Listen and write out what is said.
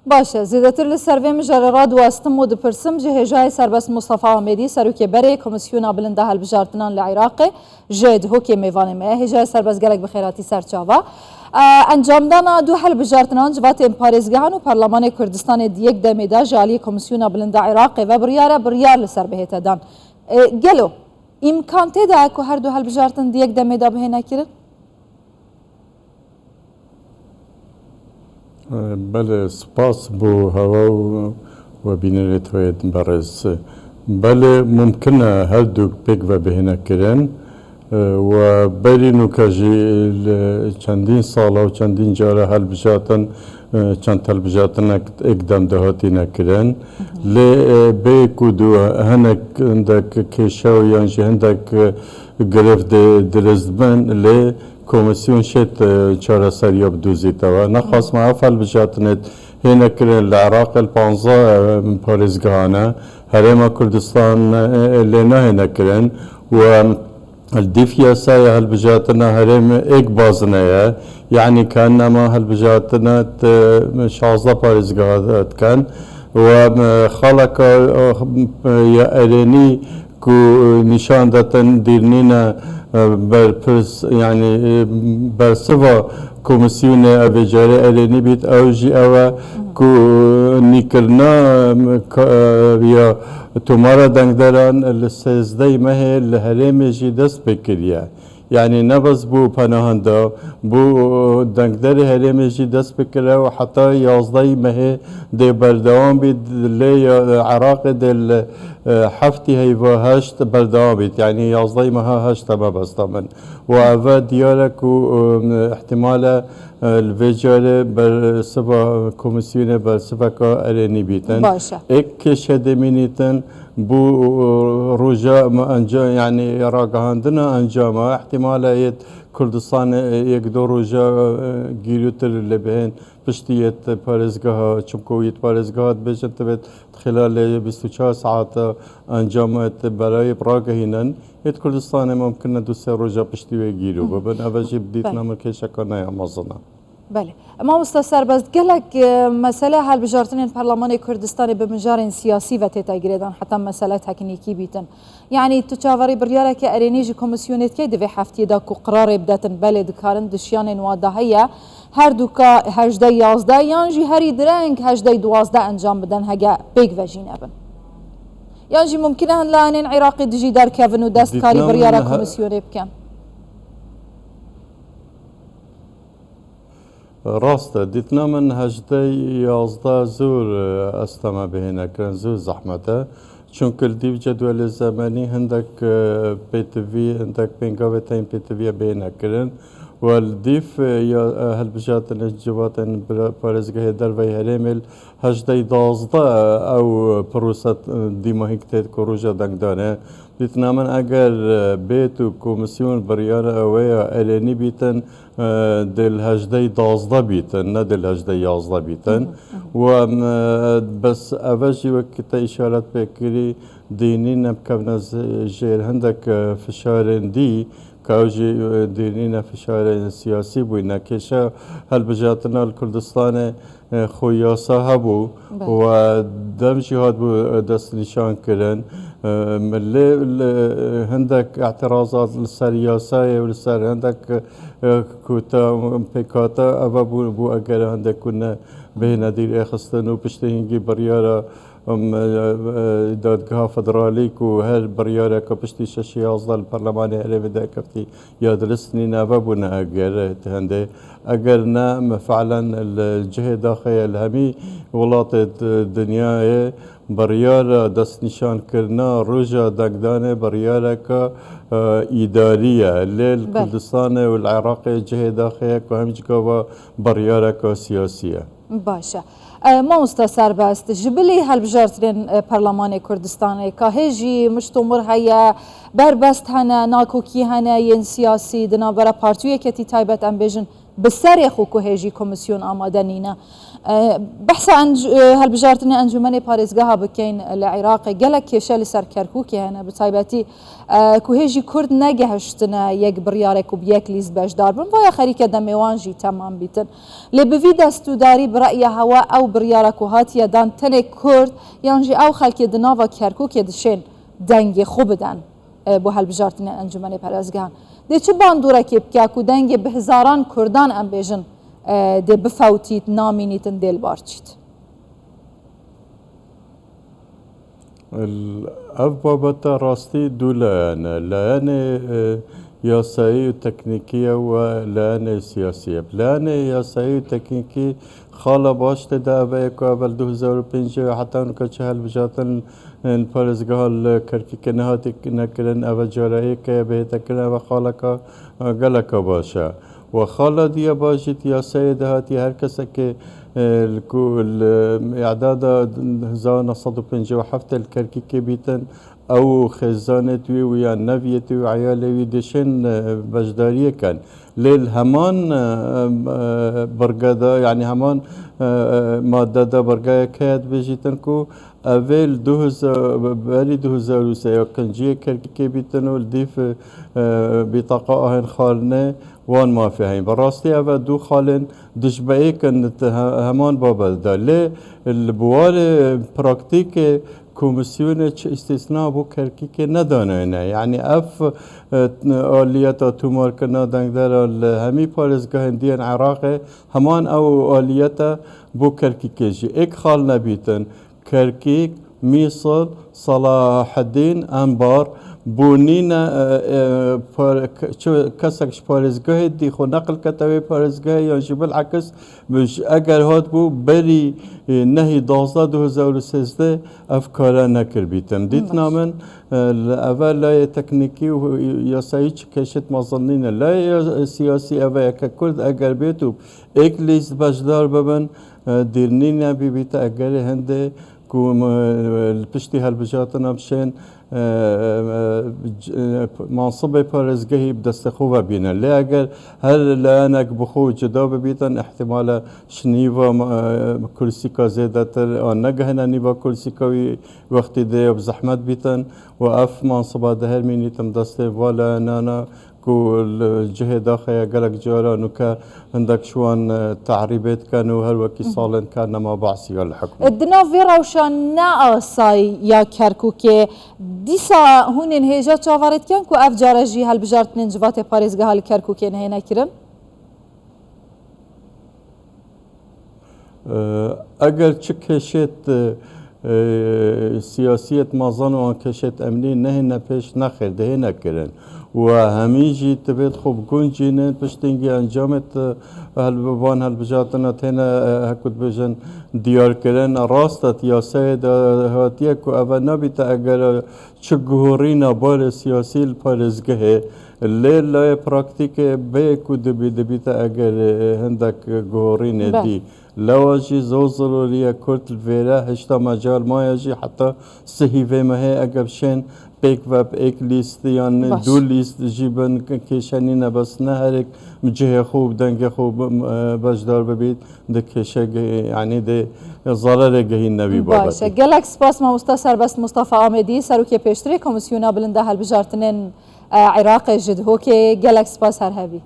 باشه زیاتر لسروی مجرد راد و استم و دپرسم جهجای سربست مصطفی آمدی سروکی بری کمیسیون بلنده هالبجارتنان لعراق جد هوکی میوان ما هجای سربست گلک بخیراتی سرچاوا انجام دانا دو هالبجارتنان جوات پاریزگاهان و پارلمان کردستان دیگ دمیدا جالی کمیسیون بلنده عراق و بریار لسر بهت دان گلو امکان تدا که هر دو هالبجارتن دیگ دمیدا به نکرد بله سپاس بو هوا و بینرت وید برس بله ممکنه هر دو پیک و بهینه کرن و بلی نوکاجی چندین سال و چندین جاره هل بجاتن چند هل بجاتن اقدام دهاتی نکرن لی بی کدو هنک هندک کشاو یانجی هندک گرفت درزدمن لی کمیسیون شد چهار سریاب دوزی توا نخواست ما افعال بجاتنت هنا كرن العراق البانزا باريزغانا هرم كردستان لنا هنا كرن و الدفيا سايا هالبجاتنا هرم اك بازنا يعني كانما هالبجاتنا شازا باريزغات كان وخلق يا اريني كو نشان داتن ديرنينا برپرس يعني برسوا كومسيون افجاري اريني بيت اوجي اوا كو نيكرنا يا تمارا دنگدران السيزدي مهي الهرمي جي دست بكريا يعني نبز بو پناهنده بو دنگدر هرمي جي دست بكريا وحتى يازدي مهي دي بردوان بيد لي عراق دل حفتي هيفا هشت بردوان بيد يعني يازدي مها هشت ما بستمن وعفا ديالك احتمال الفيجاري برسبا كومسيوني برسبا كا اريني بيتن اك شدمينيتن بو روجا ما انجا يعني راقهاندنا انجاما احتمال كردستان يقدر روجا جيلوتر اللي بهن بشتيت باريزغاها چمكويت باريزغاها بجن تبت خلال 24 ساعات انجامات براي براغهينن كردستان ممكن دوسر روجا بشتي جيلو ببن افجي بديتنا مركز كنا يا مازنا بله اما مستثر بس قالك مسألة هالبجارتين برلمان كردستان بمجار سياسي وتتجردان حتى مسألة تكنيكي بيتن يعني تشاوري بريارة كأرينيج كوميسيونات كده في حفتي دا قرار بدأت بلد كارن دشيان وادهية هر دوكا هجدي يازدا يانجي هري درنگ هجدي دوازدا انجام بدن هجا بيج فاجينابن يانجي ممكن ان لانين عراقي دجي دار كيفن ودست كاري بريارة كوميسيونات بكم راسته ديتنا من هجدي يازدا زور استما بهنا كان زور زحمته چونك الديف جدول الزماني هندك بي تي في هندك بينغاوتين بي تي في بهنا كرن والديف يا هالبجات الجوات بارزگاه در وی هرمل هجدي دازدا او پروسه ديما هيك كروجا دنگدانه ديتنا من اگر بيت و كومسيون بريارة اويا الاني بيتن دل هجدي دازدا بيتن نا دل هجدي يازدا بيتن و بس اوجي وقت اشارات بكري دينين بكونا جير هندك فشارن دي كاوجي دينينا فشار سياسي بوينا كيشا هالبجاتنا الكردستان خوياسا هبو ودم جهاد بو دست نشان كرن ملي هندك اعتراضات للسياسة ولسر هندك كوتا بيكاتا ابا بو اگر هندك كنا بهنا دير اخستن وبشتهنجي بريارة دادگاه فدرالی کو هر بریاره که پشتی ششی ازدال البرلمانی هری بده کفتی یادرسنی نبابونه اگر نه فعلا الجهه داخل الهمی ولات الدنیا بریاره دست نشان کرنا روجا دقدانه بریاره که إدارية للكردستان والعراق جهة داخلية كهم جوا بريارة كسياسية. باشا ما مستثر بست جبلي هالبجارتين برلمان كردستان كهجي مشتمر هيا بربست هنا ناكوكي هنا ين سياسي دنا برا بارتوية كتي تايبت أمبيجن بسرخ و كهجي كوميسيون آمادنينا بحث عن هالبجارتني أنجمني باريزقها بكين العراق قالك كيشال سر كركوك هنا بتايباتي كهجي كرد نجهشتنا يك بريارك وبيك ليز باش داربن ويا خريكة دميوانجي تمام بيتن لبفي دستو داري برأي هوا أو بريارك وهاتيا دان تنك كرد يانجي أو خلك دنافا كركوك يدشين دنگی خوب دن بو هالبجارتنی انجمنی پرازگان دی چه باندورا کی بکاک و دنگی به هزاران کردان ام بیژن دی بفوتیت نامینیتن دل بارچیت اف بابتا راستی دولانه لانه ياسايي وتكنيكية ولانه سياسية لانه ياسايي وتكنيكي خاله باش تدا بيكو قبل 2005 حتى انو كشهل بجاتن البارزگاه الكركي كنهاتي نكرن او جارائي كي بيتكرن و خالك غلق باشا و خاله دي باشت ياسايي دهاتي هر كسا كي الاعداد 1957 الكركي كي بيتن او خزانتوی و یا نویتوی و عیالوی دشن بجداریه کن لیل همان برگادا یعنی همان ماده دا برگای کهد بجیتن کو اول 2003 کنجیه کرکی که بیتن و الدیف بطاقه آهن خالنه وان ما فيهين براستي أبا دو خالن دشبعي كانت همان بابل دا لي البوال براكتيك كوميسيون استثناء بو كركي كي ندانينا يعني اف آليات تومار كنا دنگدر همي پارزگاه هنديان عراق همان او آليات بو كركي كيجي اك خال نبيتن كركيك ميصل صلاح الدين انبار بونينا كسكش پارزگاه دي خو نقل كتوي پارزگاه یا جبل عكس مش اگر هات بو بري نهي 2013 افكارا نكر بيتم ديت نامن اول لا تكنيكي ويا سايش كشت مظنين لا سياسي اوا ككرد اگر بيتو اك ليست بجدار ببن ديرنينا بيتا اگر هنده كوم البشتي هالبجاتنا بشين منصب پارزگاهی بدست خوب بینن لی اگر هر لانک بخو جدا ببیتن احتمال شنیوا کرسی کا زیاده تر آن نگهن نیوا کرسی کاوی وقتی ده بزحمت بیتن و اف منصب ده هر مینیتم دست والا نانا کو الجهه داخل قلق جارا نوكا عندك شوان تعريبات كانوا هل وكي صالن كان ما بعصي الحكم الدنا فيرا وشان ناقصاي يا كركوكي ديسا هون هيجا تشافرت كان كو اف جارجي هل بجارت نجوات باريزغا هل كركوكي نهينا كيرن اگر چكشت سياسية مازن وان كشت امني نهينا پیش نخير دهينا كيرن و هميجي تبيت خوب گونجينن پشتنگي انجامت هالبوان هالبجاتنا تينا هكود بجن ديار كرن راستت يا سيد هاتيه كو اول نبيت اگر چگهورينا بار سياسي الپارزگه الليل لا براكتيك بيكو دبيت اگر هندك گهورين دي لواجي زوزلوليا كرت الفيرا هشتا مجال ما يجي حتى صحيفه ما هي اقبشن بيك واب ايك ليست يعني دو ليست جيبن كيشانينا بس نهرك مجهه خوب دنگ خوب بجدار ببيت دكشه يعني ده ضرر جهين نبي بابا باشه گلک سپاس ما مستثر بس مصطفى آمدی سروکی پیشتری کمیسیون بلنده هل بجارتنین عراق جدهو که گلک سپاس هر هبی